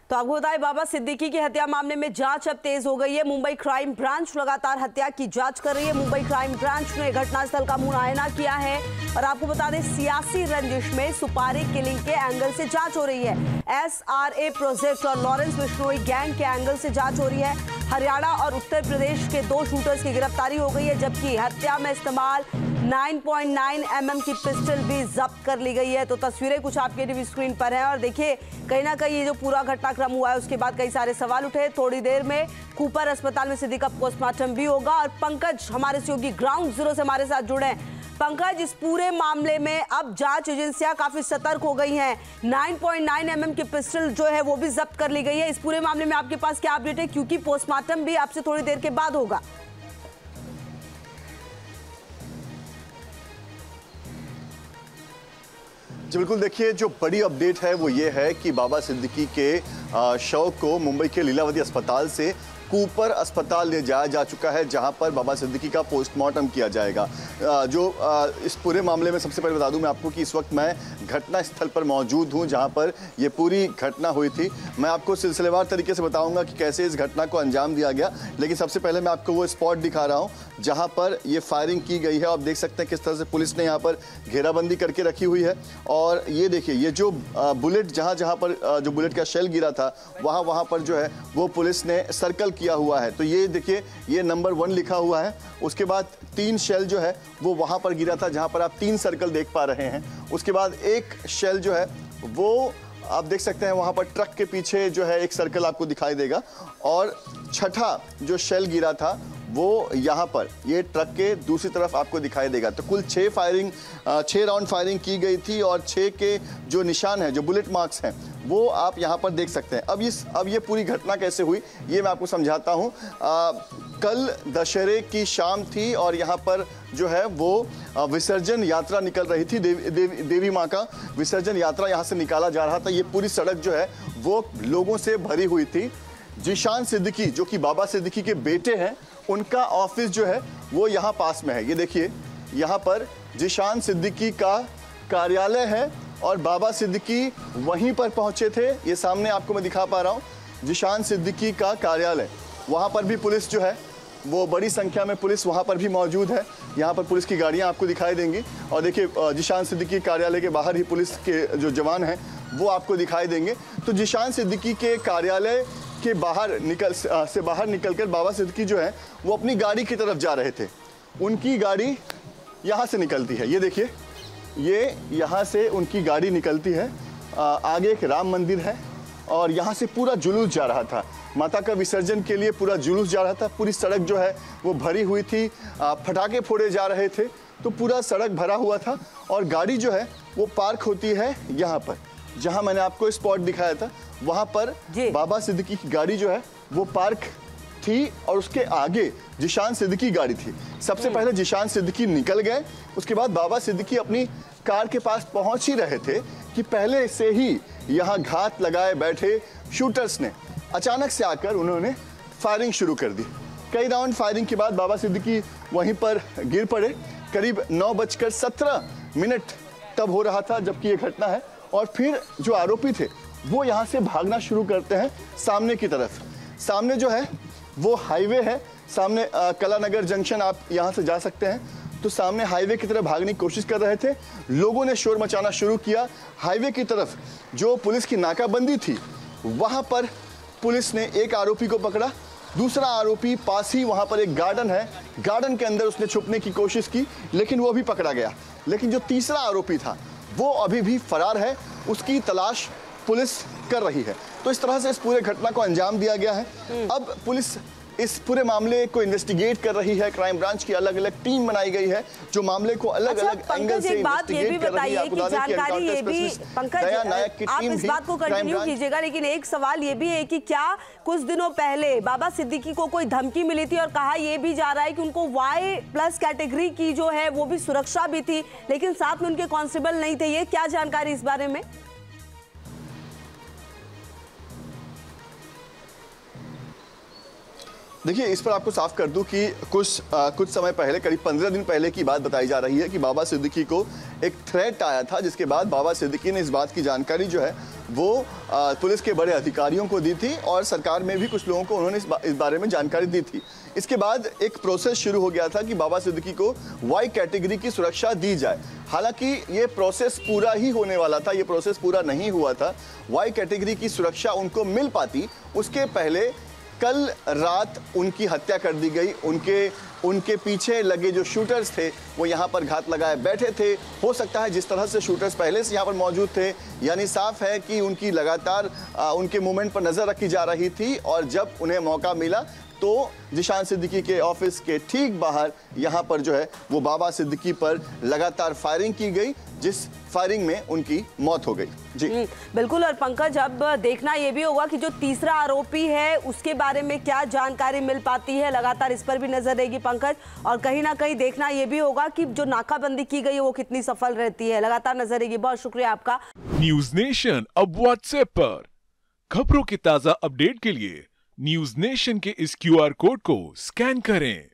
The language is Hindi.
तो आपको बताएं, बाबा सिद्दीकी की हत्या मामले में जांच अब तेज हो गई है। मुंबई क्राइम ब्रांच लगातार हत्या की जांच कर रही है। मुंबई क्राइम ब्रांच ने घटनास्थल का मुआयना किया है और आपको बता दें, सियासी रंजिश में सुपारी किलिंग के एंगल से जांच हो रही है। SRA प्रोजेक्ट और लॉरेंस बिश्नोई गैंग के एंगल से जांच हो रही है। हरियाणा और उत्तर प्रदेश के 2 शूटर्स की गिरफ्तारी हो गई है, जबकि हत्या में इस्तेमाल 9.9 mm की पिस्टल भी जब्त कर ली गई है। तो तस्वीरें कुछ आपके टीवी स्क्रीन पर हैं और देखिए, कहीं ना कहीं ये जो पूरा घटनाक्रम हुआ है उसके बाद कई सारे सवाल उठे। थोड़ी देर में कूपर अस्पताल में सिद्दीकी का पोस्टमार्टम भी होगा। और पंकज हमारे सहयोगी ग्राउंड जीरो से हमारे साथ जुड़े हैं। पंकज, इस पूरे मामले में अब जांच एजेंसियां काफी सतर्क हो गई हैं। 9.9 mm की पिस्टल जो है वो भी जब्त कर ली गई है। इस पूरे मामले में आपके पास क्या अपडेट है, क्योंकि पोस्टमार्टम भी आपसे थोड़ी देर के बाद होगा? जी बिल्कुल, देखिए जो बड़ी अपडेट है वो ये है कि बाबा सिद्दीकी के शव को मुंबई के लीलावती अस्पताल से कूपर अस्पताल ले जाया जा चुका है, जहां पर बाबा सिद्दीकी का पोस्टमार्टम किया जाएगा। इस पूरे मामले में सबसे पहले बता दूं मैं आपको कि इस वक्त मैं घटना स्थल पर मौजूद हूं, जहां पर ये पूरी घटना हुई थी। मैं आपको सिलसिलेवार तरीके से बताऊंगा कि कैसे इस घटना को अंजाम दिया गया, लेकिन सबसे पहले मैं आपको वो स्पॉट दिखा रहा हूं जहां पर ये फायरिंग की गई है। आप देख सकते हैं किस तरह से पुलिस ने यहाँ पर घेराबंदी करके रखी हुई है। और ये देखिए, ये जो बुलेट जहाँ पर जो बुलेट का शेल गिरा था वहाँ पर जो है वो पुलिस ने सर्कल किया हुआ है। तो ये देखिए, ये नंबर 1 लिखा हुआ है। उसके बाद 3 शेल जो है वो वहाँ पर गिरा था, जहाँ पर आप 3 सर्कल देख पा रहे हैं। उसके बाद एक शेल जो है वो आप देख सकते हैं वहाँ पर ट्रक के पीछे जो है एक सर्कल आपको दिखाई देगा। और छठा जो शेल गिरा था वो यहाँ पर ये ट्रक के दूसरी तरफ आपको दिखाई देगा। तो कुल 6 राउंड फायरिंग की गई थी और 6 के जो निशान हैं, जो बुलेट मार्क्स हैं, वो आप यहाँ पर देख सकते हैं। अब ये पूरी घटना कैसे हुई ये मैं आपको समझाता हूँ। कल दशहरे की शाम थी और यहाँ पर जो है वो विसर्जन यात्रा निकल रही थी। देवी माँ का विसर्जन यात्रा यहाँ से निकाला जा रहा था। ये पूरी सड़क जो है वो लोगों से भरी हुई थी। जीशान सिद्दीकी जो कि बाबा सिद्दीकी के बेटे हैं, उनका ऑफिस जो है वो यहाँ पास में है। ये देखिए, यहाँ पर जीशान सिद्दीकी का कार्यालय है और बाबा सिद्दीकी वहीं पर पहुंचे थे। ये सामने आपको मैं दिखा पा रहा हूँ जीशान सिद्दीकी का कार्यालय। वहाँ पर भी पुलिस जो है वो बड़ी संख्या में पुलिस वहाँ पर भी मौजूद है। यहाँ पर पुलिस की गाड़ियाँ आपको दिखाई देंगी। और देखिए, जीशान सिद्दीकी कार्यालय के बाहर ही पुलिस के जो जवान हैं वो आपको दिखाई देंगे। तो जीशान सिद्दीकी के कार्यालय के बाहर निकलकर बाबा सिद्दीकी जो है वो अपनी गाड़ी की तरफ जा रहे थे। उनकी गाड़ी यहाँ से निकलती है। ये देखिए, ये यहाँ से उनकी गाड़ी निकलती है। आगे एक राम मंदिर है और यहाँ से पूरा जुलूस जा रहा था। माता का विसर्जन के लिए पूरा जुलूस जा रहा था। पूरी सड़क जो है वो भरी हुई थी। पटाखे फोड़े जा रहे थे, तो पूरा सड़क भरा हुआ था। और गाड़ी जो है वो पार्क होती है यहाँ पर, जहाँ मैंने आपको स्पॉट दिखाया था। वहाँ पर बाबा सिद्दीकी की गाड़ी जो है वो पार्क थी और उसके आगे जीशान सिद्दीकी गाड़ी थी। सबसे पहले जीशान सिद्दीकी निकल गए। उसके बाद बाबा सिद्दीकी अपनी कार के पास पहुंच ही रहे थे कि पहले से ही यहाँ घात लगाए बैठे शूटर्स ने अचानक से आकर उन्होंने फायरिंग शुरू कर दी। कई राउंड फायरिंग के बाद बाबा सिद्दीकी वहीं पर गिर पड़े। करीब 9:17 तब हो रहा था जबकि ये घटना है। और फिर जो आरोपी थे वो यहाँ से भागना शुरू करते हैं सामने की तरफ। सामने जो है वो हाईवे है, सामने कलानगर जंक्शन आप यहाँ से जा सकते हैं। तो सामने हाईवे की तरफ भागने की कोशिश कर रहे थे। लोगों ने शोर मचाना शुरू किया। हाईवे की तरफ जो पुलिस की नाकाबंदी थी वहाँ पर पुलिस ने एक आरोपी को पकड़ा। दूसरा आरोपी पास ही वहाँ पर एक गार्डन है, गार्डन के अंदर उसने छुपने की कोशिश की, लेकिन वो भी पकड़ा गया। लेकिन जो तीसरा आरोपी था वो अभी भी फरार है, उसकी तलाश पुलिस कर रही है। तो इस तरह से इस पूरे घटना को अंजाम दिया गया है। अब पुलिस इस पूरे मामले को इन्वेस्टिगेट कर रही है। क्राइम ब्रांच की अलग अलग टीम बनाई गई है जो मामले को अलग अलग एंगल से इन्वेस्टिगेट कर रही है। कि जानकारी ये भी, पंकज आप इस बात को कंटिन्यू कीजिएगा, लेकिन एक सवाल ये भी है कि क्या कुछ दिनों पहले बाबा सिद्दीकी को कोई धमकी मिली थी और कहा यह भी जा रहा है कि उनको Y+ कैटेगरी की जो है वो भी सुरक्षा भी थी, लेकिन साथ में उनके कांस्टेबल नहीं थे। ये क्या जानकारी इस बारे में? देखिए, इस पर आपको साफ कर दूं कि कुछ समय पहले, करीब 15 दिन पहले की बात बताई जा रही है कि बाबा सिद्दीकी को एक थ्रेट आया था, जिसके बाद बाबा सिद्दीकी ने इस बात की जानकारी जो है वो पुलिस के बड़े अधिकारियों को दी थी और सरकार में भी कुछ लोगों को उन्होंने इस बारे में जानकारी दी थी। इसके बाद एक प्रोसेस शुरू हो गया था कि बाबा सिद्दीकी को वाई कैटेगरी की सुरक्षा दी जाए। हालांकि ये प्रोसेस पूरा ही होने वाला था, ये प्रोसेस पूरा नहीं हुआ था। वाई कैटेगरी की सुरक्षा उनको मिल पाती उसके पहले कल रात उनकी हत्या कर दी गई। उनके पीछे लगे जो शूटर्स थे वो यहाँ पर घात लगाए बैठे थे। हो सकता है जिस तरह से शूटर्स पहले से यहाँ पर मौजूद थे, यानी साफ है कि उनकी लगातार उनके मूवमेंट पर नजर रखी जा रही थी और जब उन्हें मौका मिला तो जिशान सिद्दीकी के ऑफिस के ठीक बाहर यहाँ पर जो है वो बाबा सिद्दीकी पर लगातार फायरिंग की गई, जिस फायरिंग में उनकी मौत हो गई। जी बिल्कुल। और पंकज, अब देखना ये भी होगा कि जो तीसरा आरोपी है उसके बारे में क्या जानकारी मिल पाती है, लगातार इस पर भी नजर रहेगी पंकज। और कहीं ना कहीं देखना ये भी होगा कि जो नाकाबंदी की गई है वो कितनी सफल रहती है, लगातार नजर रहेगी। बहुत शुक्रिया आपका। न्यूज नेशन अब व्हाट्सएप पर खबरों की ताजा अपडेट के लिए न्यूज नेशन के इस QR कोड को स्कैन करें।